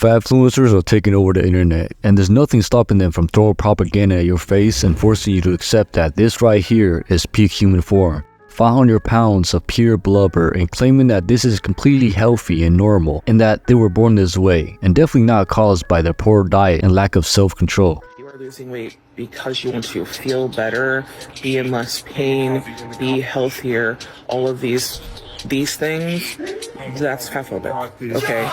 fat influencers are taking over the internet, and there's nothing stopping them from throwing propaganda at your face and forcing you to accept that this right here is peak human form. 500 pounds of pure blubber and claiming that this is completely healthy and normal and that they were born this way and definitely not caused by their poor diet and lack of self-control. You are losing weight because you want to feel better, be in less pain, be healthier, all of these things, that's fat phobic, okay?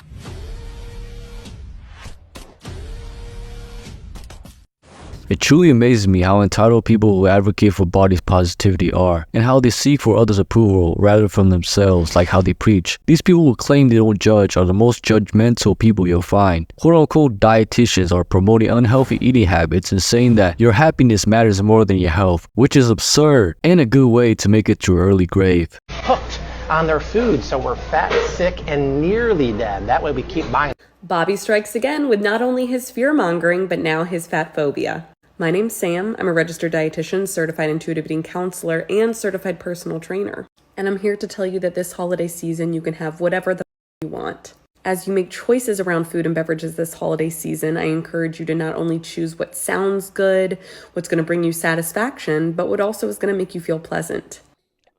It truly amazes me how entitled people who advocate for body positivity are, and how they seek for others' approval rather from themselves, like how they preach. These people who claim they don't judge are the most judgmental people you'll find. Quote-unquote dietitians are promoting unhealthy eating habits and saying that your happiness matters more than your health, which is absurd and a good way to make it to your early grave. Hooked on their food, so we're fat, sick, and nearly dead. That way we keep buying. Bobby strikes again with not only his fear-mongering, but now his fat phobia. My name's Sam. I'm a registered dietitian, certified intuitive eating counselor, and certified personal trainer. And I'm here to tell you that this holiday season, you can have whatever the you want. As you make choices around food and beverages this holiday season, I encourage you to not only choose what sounds good, what's going to bring you satisfaction, but what also is going to make you feel pleasant.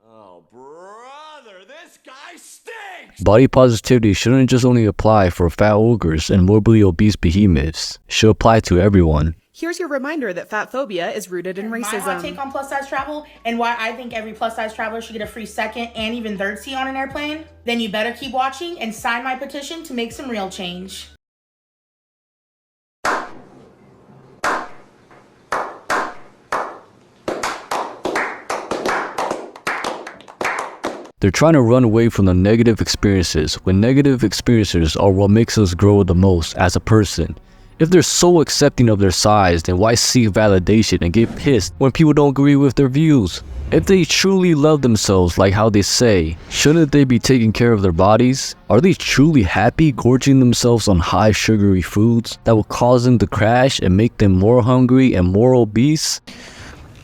Oh, brother, this guy stinks! Body positivity shouldn't just only apply for fat ogres and morbidly obese behemoths. It should apply to everyone. Here's your reminder that fat phobia is rooted in racism. My hot take on plus size travel and why I think every plus size traveler should get a free second and even third seat on an airplane. Then you better keep watching and sign my petition to make some real change. They're trying to run away from the negative experiences when negative experiences are what makes us grow the most as a person. If they're so accepting of their size, then why seek validation and get pissed when people don't agree with their views? If they truly love themselves like how they say, shouldn't they be taking care of their bodies? Are they truly happy gorging themselves on high sugary foods that will cause them to crash and make them more hungry and more obese?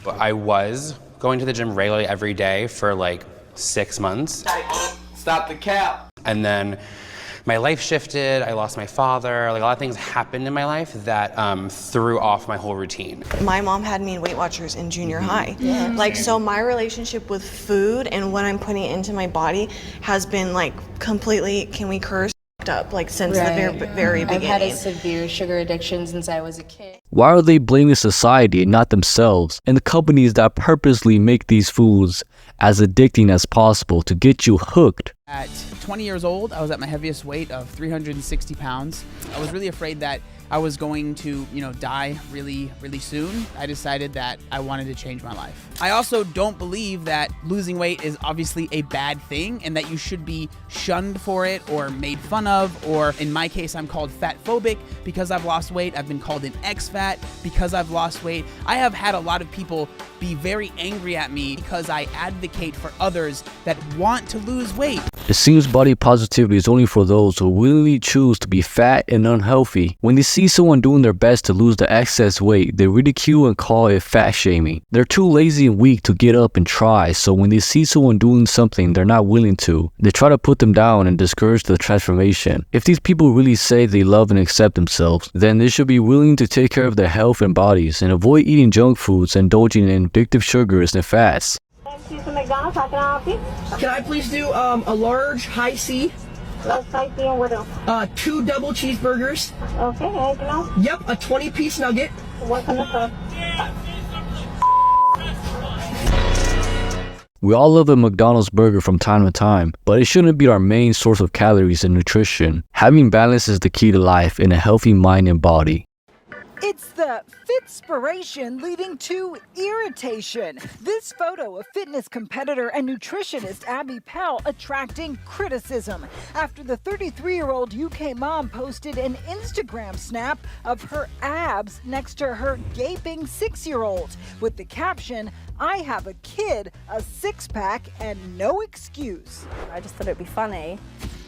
I was going to the gym regularly every day for like 6 months. Stop the cap! And then my life shifted, I lost my father, like a lot of things happened in my life that threw off my whole routine. My mom had me in Weight Watchers in junior high. Like, so my relationship with food and what I'm putting into my body has been like completely, can we curse, up like since the very beginning. I've had a severe sugar addiction since I was a kid. Why are they blaming society and not themselves and the companies that purposely make these foods as addicting as possible to get you hooked? At 20 years old, I was at my heaviest weight of 360 pounds. I was really afraid that I was going to, die really, really soon. I decided that I wanted to change my life. I also don't believe that losing weight is obviously a bad thing and that you should be shunned for it or made fun of, or in my case, I'm called fat phobic because I've lost weight. I've been called an ex-fat because I've lost weight. I have had a lot of people be very angry at me because I advocate for others that want to lose weight. It seems body positivity is only for those who willingly choose to be fat and unhealthy. When they see someone doing their best to lose the excess weight, they ridicule and call it fat shaming. They're too lazy and weak to get up and try, so when they see someone doing something they're not willing to, they try to put them down and discourage the transformation. If these people really say they love and accept themselves, then they should be willing to take care of their health and bodies and avoid eating junk foods and indulging in addictive sugars and fats. McDonald's, how can I help you? Can I please do a large high C? Large high C and what else? 2 double cheeseburgers. Okay, anything else? Yep, a 20-piece nugget. What kind of sauce? We all love a McDonald's burger from time to time, but it shouldn't be our main source of calories and nutrition. Having balance is the key to life in a healthy mind and body. It's the fitspiration leading to irritation. This photo of fitness competitor and nutritionist Abby Powell attracting criticism after the 33-year-old UK mom posted an Instagram snap of her abs next to her gaping 6-year-old with the caption, "I have a kid, a six-pack, and no excuse." I just thought it'd be funny.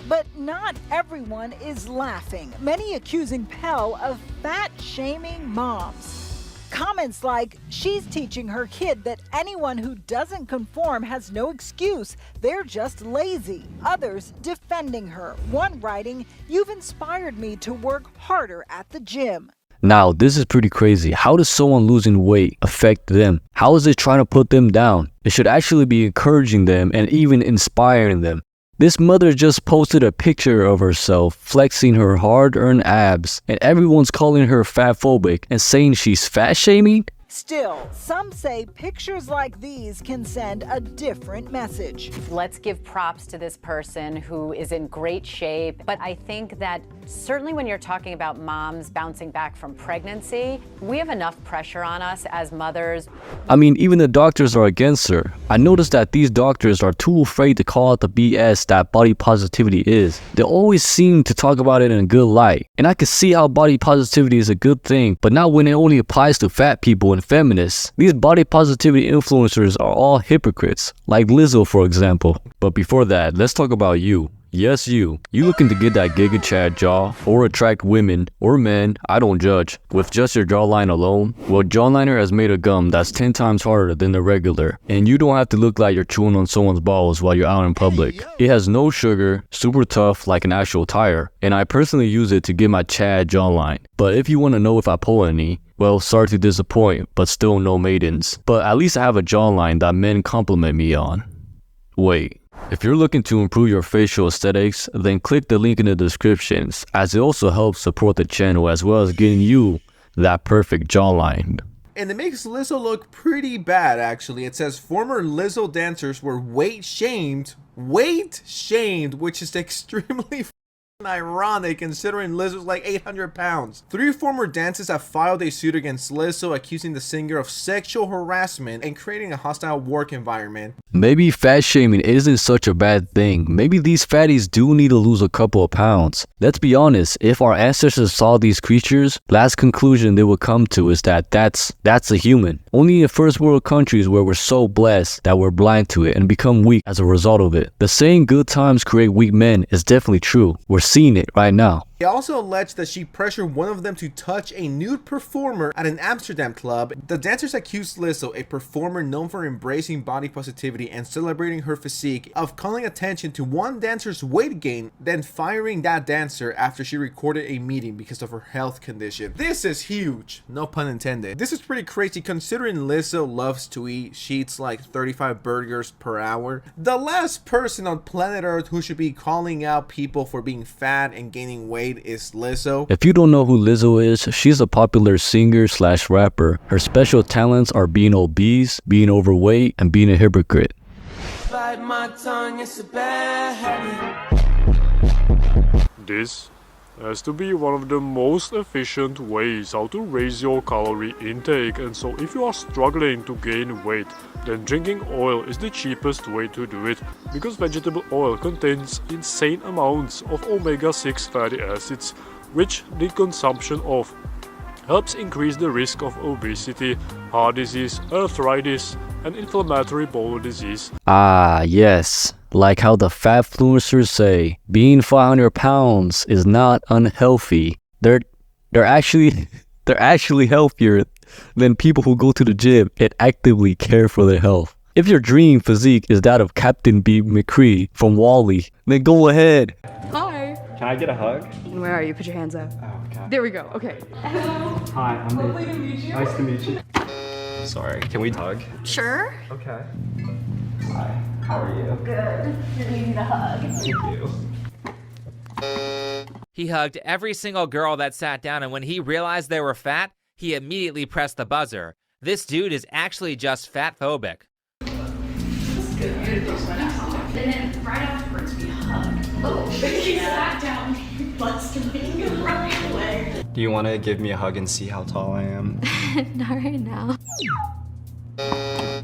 But not everyone is laughing, many accusing Pell of fat-shaming moms. Comments like, she's teaching her kid that anyone who doesn't conform has no excuse, they're just lazy. Others defending her. One writing, you've inspired me to work harder at the gym. Now, this is pretty crazy. How does someone losing weight affect them? How is it trying to put them down? It should actually be encouraging them and even inspiring them. This mother just posted a picture of herself flexing her hard-earned abs, and everyone's calling her fatphobic and saying she's fat shaming? Still, some say pictures like these can send a different message. Let's give props to this person who is in great shape. But I think that certainly when you're talking about moms bouncing back from pregnancy, we have enough pressure on us as mothers. I mean, even the doctors are against her. I noticed that these doctors are too afraid to call out the BS that body positivity is. They always seem to talk about it in a good light. And I can see how body positivity is a good thing, but not when it only applies to fat people and feminists. These body positivity influencers are all hypocrites, like Lizzo for example. But before that, let's talk about you. Yes, you looking to get that Giga Chad jaw, or attract women, or men, I don't judge, with just your jawline alone? Well, Jawliner has made a gum that's 10 times harder than the regular, and you don't have to look like you're chewing on someone's balls while you're out in public. It has no sugar, super tough like an actual tire, and I personally use it to get my Chad jawline. But if you want to know if I pull any, well, sorry to disappoint, but still no maidens. But at least I have a jawline that men compliment me on. Wait. If you're looking to improve your facial aesthetics, then click the link in the descriptions, as it also helps support the channel as well as getting you that perfect jawline. And it makes Lizzo look pretty bad, actually. It says former Lizzo dancers were weight shamed, which is extremely ironic considering Lizzo's like 800 pounds. 3 former dancers have filed a suit against Lizzo, accusing the singer of sexual harassment and creating a hostile work environment. Maybe fat shaming isn't such a bad thing. Maybe these fatties do need to lose a couple of pounds. Let's be honest, if our ancestors saw these creatures, last conclusion they would come to is that that's a human. Only in first world countries where we're so blessed that we're blind to it and become weak as a result of it. The saying good times create weak men is definitely true. We're seeing it right now. They also alleged that she pressured one of them to touch a nude performer at an Amsterdam club. The dancers accused Lizzo, a performer known for embracing body positivity and celebrating her physique, of calling attention to one dancer's weight gain, then firing that dancer after she recorded a meeting because of her health condition. This is huge, no pun intended. This is pretty crazy considering Lizzo loves to eat. She eats like 35 burgers per hour. The last person on planet Earth who should be calling out people for being fat and gaining weight is Lizzo. If you don't know who Lizzo is, she's a popular singer/rapper. Her special talents are being obese, being overweight, and being a hypocrite. Bite my tongue, it's a bad habit. This has to be one of the most efficient ways how to raise your calorie intake, and so if you are struggling to gain weight, then drinking oil is the cheapest way to do it, because vegetable oil contains insane amounts of omega-6 fatty acids, which the consumption of helps increase the risk of obesity, heart disease, arthritis, and inflammatory bowel disease. Ah, yes. Like how the fatfluencers say, being 500 pounds is not unhealthy. They're actually healthier than people who go to the gym and actively care for their health. If your dream physique is that of Captain B. McCree from WALL-E, then go ahead. Hi. Can I get a hug? And where are you? Put your hands up. Oh, okay. There we go. Okay. Hi, I'm Lovely to meet you. Nice to meet you. Sorry, can we hug? Sure. Okay. Hi, how are you? Good. You're needing a hug. Thank you. He hugged every single girl that sat down, and when he realized they were fat, he immediately pressed the buzzer. This dude is actually just fat-phobic. And then right afterwards we hugged. Oh, he sat down, butts to me right away. Do you want to give me a hug and see how tall I am? Not right now.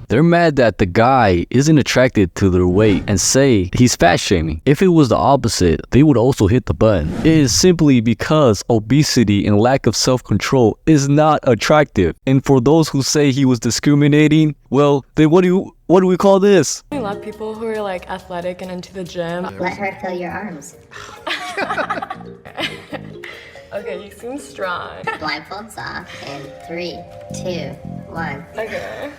They're mad that the guy isn't attracted to their weight and say he's fat shaming. If it was the opposite, they would also hit the button. It is simply because obesity and lack of self-control is not attractive. And for those who say he was discriminating, well, then what do we call this? I love people who are like athletic and into the gym. Let her feel your arms. Okay, you seem strong. Blindfolds off in 3, 2, 1. Okay.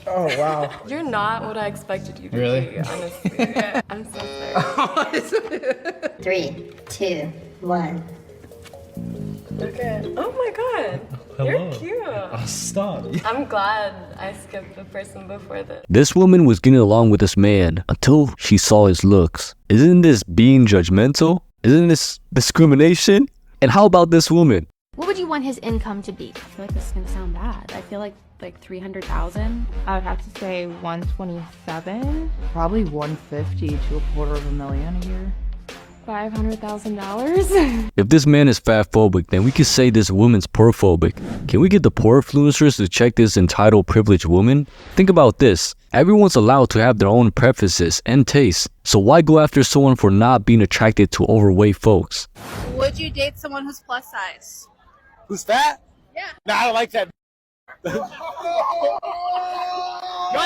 Oh, wow. You're not what I expected you to Really? be, honestly. I'm so sorry. 3, 2, 1. Okay. Oh my god. Hello. You're cute. Oh, stop. I'm glad I skipped the person before this. This woman was getting along with this man until she saw his looks. Isn't this being judgmental? Isn't this discrimination? And how about this woman? What would you want his income to be? I feel like this is gonna sound bad. I feel like 300,000. I would have to say 127. Probably 150 to $250,000 a year. $500,000? If this man is fatphobic, then we could say this woman's porphobic. Can we get the poor influencers to check this entitled privileged woman? Think about this. Everyone's allowed to have their own preferences and tastes. So why go after someone for not being attracted to overweight folks? Would you date someone who's plus size? Who's fat? Yeah. Nah, I don't like that. Not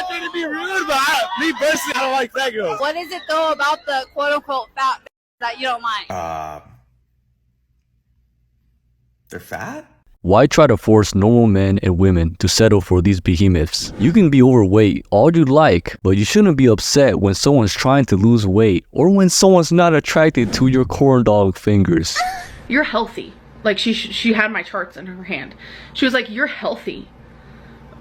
trying to be rude, but me personally, I don't like fat girls. What is it though about the quote unquote fat that you don't mind? They're fat? Why try to force normal men and women to settle for these behemoths? You can be overweight all you like, but you shouldn't be upset when someone's trying to lose weight or when someone's not attracted to your corn dog fingers. You're healthy. Like she had my charts in her hand. She was like, you're healthy,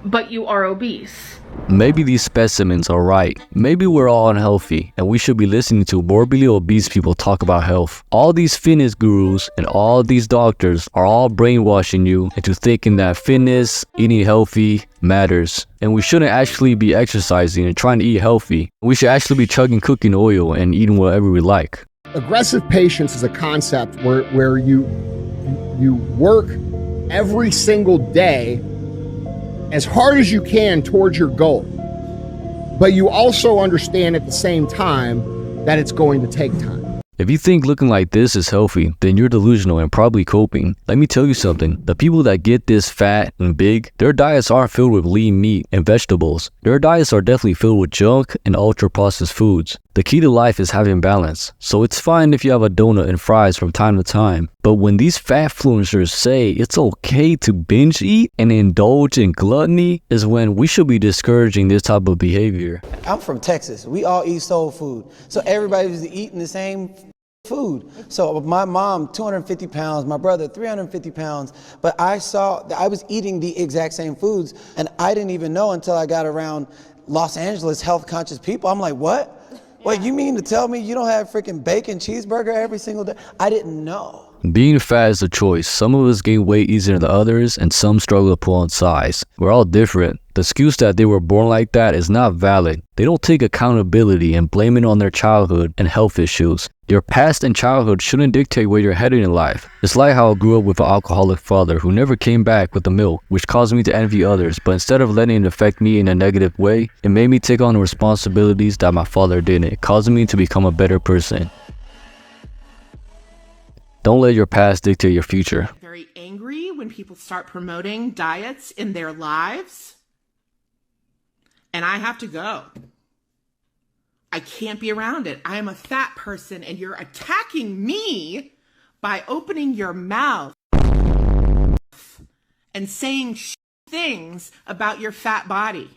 but you are obese. Maybe these specimens are right. Maybe we're all unhealthy and we should be listening to morbidly obese people talk about health. All these fitness gurus and all these doctors are all brainwashing you into thinking that fitness, eating healthy matters. And we shouldn't actually be exercising and trying to eat healthy. We should actually be chugging cooking oil and eating whatever we like. Aggressive patience is a concept where you work every single day as hard as you can towards your goal, but you also understand at the same time that it's going to take time. If you think looking like this is healthy, then you're delusional and probably coping. Let me tell you something. The people that get this fat and big, their diets aren't filled with lean meat and vegetables. Their diets are definitely filled with junk and ultra-processed foods. The key to life is having balance. So it's fine if you have a donut and fries from time to time. But when these fat influencers say it's okay to binge eat and indulge in gluttony is when we should be discouraging this type of behavior. I'm from Texas. We all eat soul food. So everybody was eating the same food. So my mom, 250 pounds, my brother, 350 pounds. But I was eating the exact same foods. And I didn't even know until I got around Los Angeles health conscious people. I'm like, what? Wait, you mean to tell me you don't have freaking bacon cheeseburger every single day? I didn't know. Being fat is a choice. Some of us gain weight easier than others, and some struggle to pull on size. We're all different. The excuse that they were born like that is not valid. They don't take accountability and blame it on their childhood and health issues. Your past and childhood shouldn't dictate where you're headed in life. It's like how I grew up with an alcoholic father who never came back with the milk, which caused me to envy others, but instead of letting it affect me in a negative way, it made me take on the responsibilities that my father didn't, causing me to become a better person. Don't let your past dictate your future. Very angry when people start promoting diets in their lives. And I have to go. I can't be around it. I am a fat person and you're attacking me by opening your mouth and saying things about your fat body.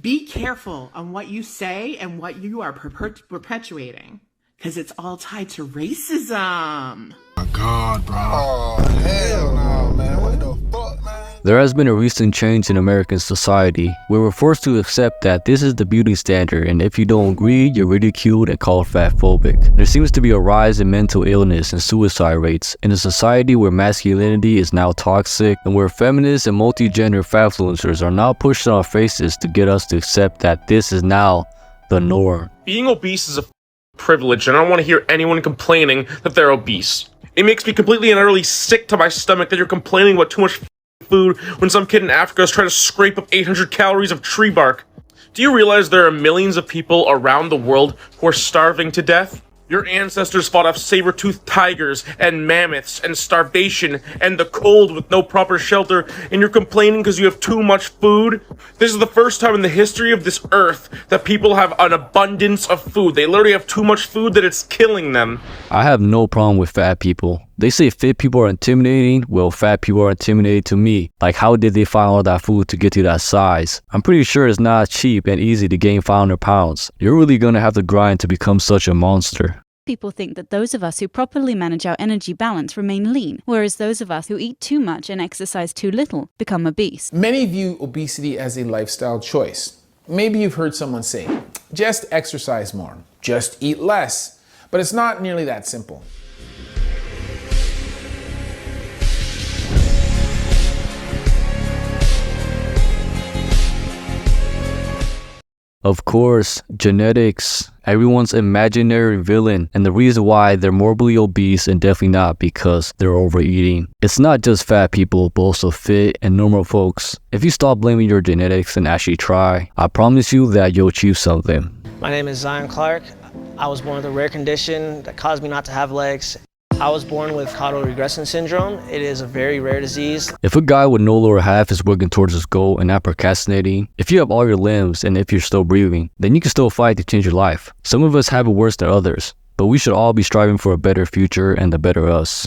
Be careful on what you say and what you are perpetuating. Because it's all tied to racism. My God, bro. Oh, hell no, man. What the fuck, man? There has been a recent change in American society where we're forced to accept that this is the beauty standard, and if you don't agree, you're ridiculed and called fatphobic. There seems to be a rise in mental illness and suicide rates in a society where masculinity is now toxic and where feminists and multi-gender fat influencers are now pushed in our faces to get us to accept that this is now the norm. Being obese is a privilege, and I don't want to hear anyone complaining that they're obese. It makes me completely and utterly sick to my stomach that you're complaining about too much food when some kid in Africa is trying to scrape up 800 calories of tree bark. Do you realize there are millions of people around the world who are starving to death? Your ancestors fought off saber-toothed tigers and mammoths and starvation and the cold with no proper shelter, and you're complaining because you have too much food? This is the first time in the history of this earth that people have an abundance of food. They literally have too much food that it's killing them. I have no problem with fat people. They say fit people are intimidating, well fat people are intimidating to me. Like how did they find all that food to get to that size? I'm pretty sure it's not cheap and easy to gain 500 pounds. You're really gonna have to grind to become such a monster. People think that those of us who properly manage our energy balance remain lean, whereas those of us who eat too much and exercise too little become obese. Many view obesity as a lifestyle choice. Maybe you've heard someone say, just exercise more, just eat less. But it's not nearly that simple. Of course, genetics, everyone's imaginary villain, and the reason why they're morbidly obese and definitely not because they're overeating. It's not just fat people, but also fit and normal folks. If you stop blaming your genetics and actually try, I promise you that you'll achieve something. My name is Zion Clark. I was born with a rare condition that caused me not to have legs. I was born with caudal regression syndrome. It is a very rare disease. If a guy with no lower half is working towards his goal and not procrastinating, if you have all your limbs and if you're still breathing, then you can still fight to change your life. Some of us have it worse than others, but we should all be striving for a better future and the better us.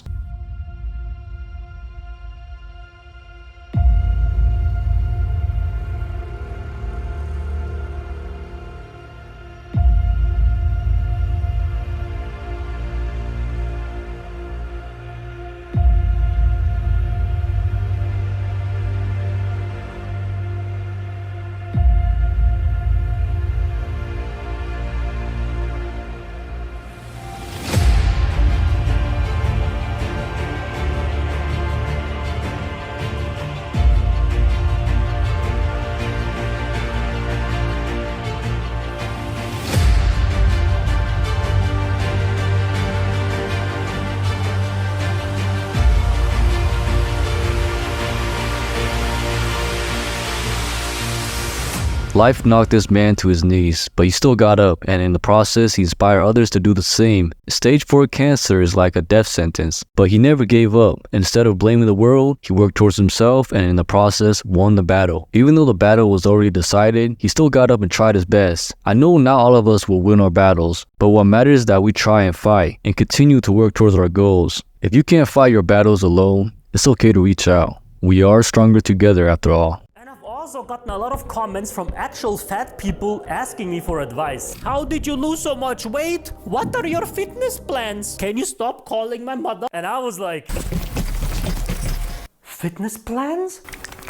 Life knocked this man to his knees, but he still got up, and in the process, he inspired others to do the same. Stage 4 cancer is like a death sentence, but he never gave up. Instead of blaming the world, he worked towards himself, and in the process, won the battle. Even though the battle was already decided, he still got up and tried his best. I know not all of us will win our battles, but what matters is that we try and fight, and continue to work towards our goals. If you can't fight your battles alone, it's okay to reach out. We are stronger together after all. Also gotten a lot of comments from actual fat people asking me for advice. How did you lose so much weight? What are your fitness plans? Can you stop calling my mother? And I was like, fitness plans?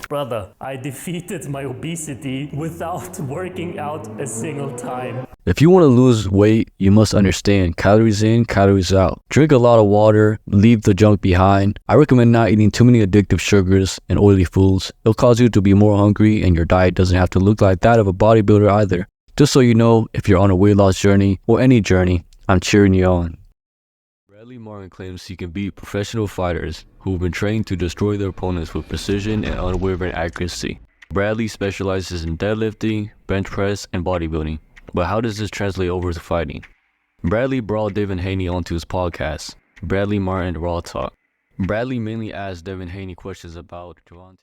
Brother, I defeated my obesity without working out a single time. If you want to lose weight, you must understand calories in, calories out. Drink a lot of water, leave the junk behind. I recommend not eating too many addictive sugars and oily foods. It'll cause you to be more hungry, and your diet doesn't have to look like that of a bodybuilder either. Just so you know, if you're on a weight loss journey or any journey, I'm cheering you on. Bradley Martin claims he can beat professional fighters who have been trained to destroy their opponents with precision and unwavering accuracy. Bradley specializes in deadlifting, bench press, and bodybuilding. But how does this translate over to fighting? Bradley brought Devin Haney onto his podcast, Bradley Martin Raw Talk. Bradley mainly asked Devin Haney questions about Gervonta.